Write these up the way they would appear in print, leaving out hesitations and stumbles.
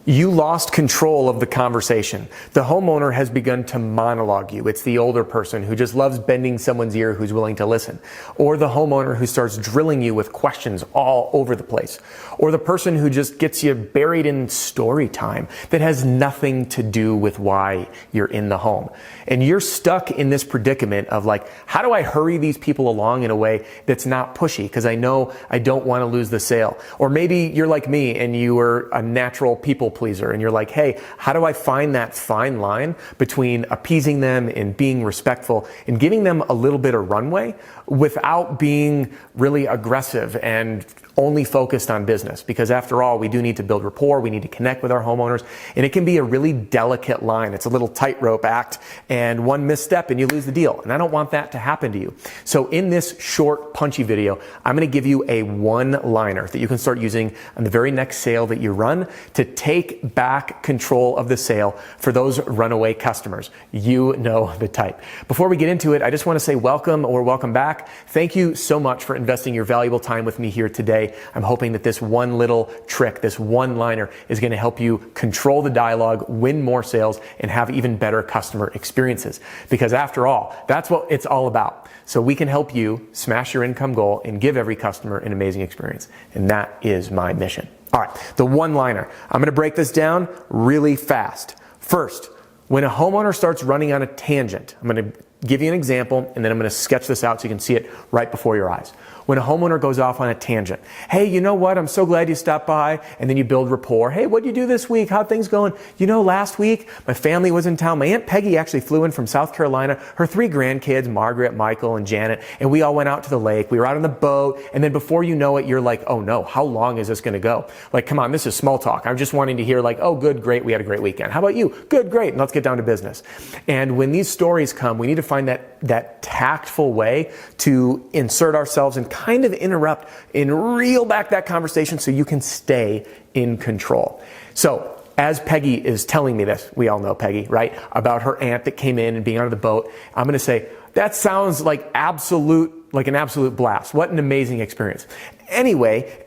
You lost control of the conversation. The homeowner has begun to monologue you. It's the older person who just loves bending someone's ear who's willing to listen. Or the homeowner who starts drilling you with questions all over the place. Or the person who just gets you buried in story time that has nothing to do with why you're in the home. And you're stuck in this predicament of like, how do I hurry these people along in a way that's not pushy? Because I know I don't want to lose the sale. Or maybe you're like me and you are a natural people pleaser and you're like, hey, how do I find that fine line between appeasing them and being respectful and giving them a little bit of runway without being really aggressive and only focused on business? Because after all, we do need to build rapport. We need to connect with our homeowners, and it can be a really delicate line. It's a little tightrope act, and one misstep and you lose the deal. And I don't want that to happen to you. So in this short, punchy video, I'm going to give you a one-liner that you can start using on the very next sale that you run to take back control of the sale for those runaway customers. You know the type. Before we get into it, I just want to say welcome or welcome back. Thank you so much for investing your valuable time with me here today. I'm hoping that this one little trick, this one-liner, is going to help you control the dialogue, win more sales, and have even better customer experiences. Because after all, that's what it's all about. So we can help you smash your income goal and give every customer an amazing experience. And that is my mission. All right, the one-liner. I'm going to break this down really fast. First, when a homeowner starts running on a tangent, I'm going to give you an example, and then I'm going to sketch this out so you can see it right before your eyes. When a homeowner goes off on a tangent, hey, you know what? I'm so glad you stopped by. And then you build rapport. Hey, what'd you do this week? How'd things going? You know, last week, my family was in town. My Aunt Peggy actually flew in from South Carolina. Her 3 grandkids, Margaret, Michael, and Janet, and we all went out to the lake. We were out on the boat. And then before you know it, you're like, oh no, how long is this going to go? Like, come on, this is small talk. I'm just wanting to hear like, oh, good, great. We had a great weekend. How about you? Good, great. And let's get down to business. And when these stories come, we need to find that tactful way to insert ourselves and kind of interrupt and reel back that conversation so you can stay in control. So as Peggy is telling me this, we all know Peggy, right? About her aunt that came in and being on the boat. I'm going to say, that sounds like an absolute blast. What an amazing experience. Anyway,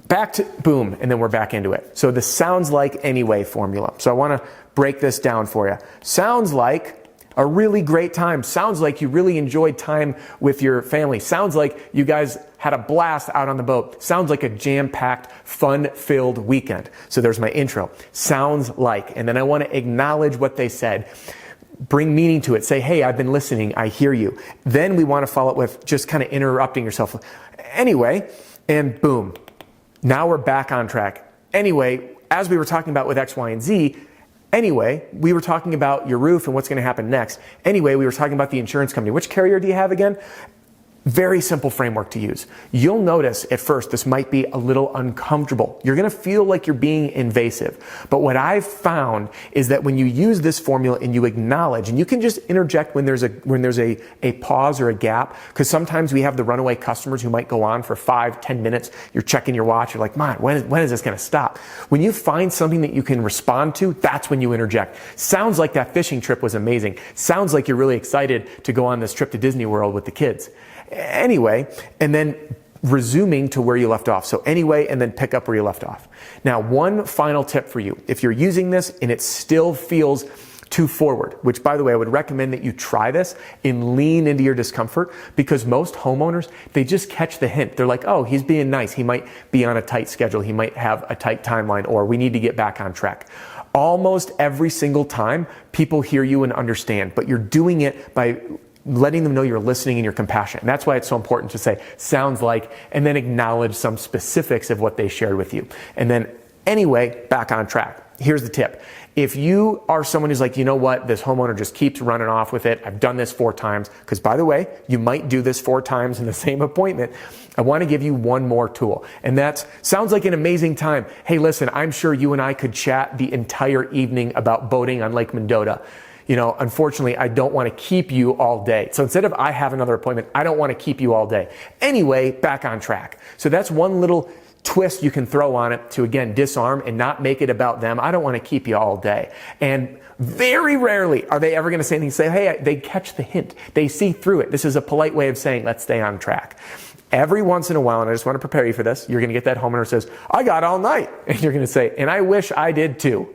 back to boom, and then we're back into it. So the sounds like anyway formula. So I want to break this down for you. Sounds like a really great time. Sounds like you really enjoyed time with your family. Sounds like you guys had a blast out on the boat. Sounds like a jam-packed, fun-filled weekend. So there's my intro. Sounds like. And then I want to acknowledge what they said. Bring meaning to it. Say, hey, I've been listening. I hear you. Then we want to follow it with just kind of interrupting yourself. Anyway, and boom. Now we're back on track. Anyway, as we were talking about with X, Y, and Z, anyway, we were talking about your roof and what's going to happen next. Anyway, we were talking about the insurance company. Which carrier do you have again? Very simple framework to use. You'll notice at first this might be a little uncomfortable. You're going to feel like you're being invasive. But what I've found is that when you use this formula and you acknowledge, and you can just interject when there's a pause or a gap, because sometimes we have the runaway customers who might go on for 5-10 minutes. You're checking your watch. You're like, man, when is this going to stop? When you find something that you can respond to, that's when you interject. Sounds like that fishing trip was amazing. Sounds like you're really excited to go on this trip to Disney World with the kids. Anyway, and then resuming to where you left off. So anyway, and then pick up where you left off. Now, one final tip for you. If you're using this and it still feels too forward, which by the way, I would recommend that you try this and lean into your discomfort, because most homeowners, they just catch the hint. They're like, oh, he's being nice. He might be on a tight schedule. He might have a tight timeline, or we need to get back on track. Almost every single time, people hear you and understand, but you're doing it by letting them know you're listening and you're compassionate. And that's why it's so important to say, sounds like, and then acknowledge some specifics of what they shared with you. And then anyway, back on track. Here's the tip. If you are someone who's like, you know what, this homeowner just keeps running off with it. I've done this 4 times. Because by the way, you might do this 4 times in the same appointment. I want to give you one more tool. And that sounds like an amazing time. Hey, listen, I'm sure you and I could chat the entire evening about boating on Lake Mendota. You know, unfortunately, I don't want to keep you all day. So instead of I have another appointment, I don't want to keep you all day. Anyway, back on track. So that's one little twist you can throw on it to, again, disarm and not make it about them. I don't want to keep you all day. And very rarely are they ever going to say anything. Say, hey, they catch the hint. They see through it. This is a polite way of saying, let's stay on track. Every once in a while, and I just want to prepare you for this, you're going to get that homeowner who says, I got all night. And you're going to say, and I wish I did too.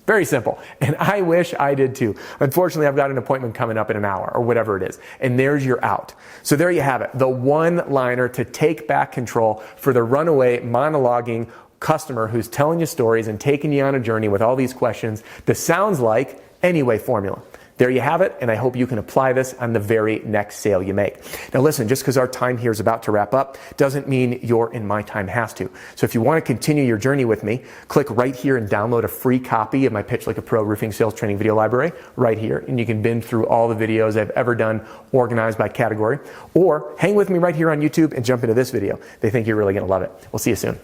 Very simple. And I wish I did too. Unfortunately, I've got an appointment coming up in an hour or whatever it is. And there's your out. So there you have it. The one-liner to take back control for the runaway monologuing customer who's telling you stories and taking you on a journey with all these questions. This sounds like anyway formula. There you have it, and I hope you can apply this on the very next sale you make. Now listen, just because our time here is about to wrap up doesn't mean your and my time has to. So if you want to continue your journey with me, click right here and download a free copy of my Pitch Like a Pro Roofing Sales Training video library right here, and you can binge through all the videos I've ever done organized by category. Or hang with me right here on YouTube and jump into this video. They think you're really going to love it. We'll see you soon.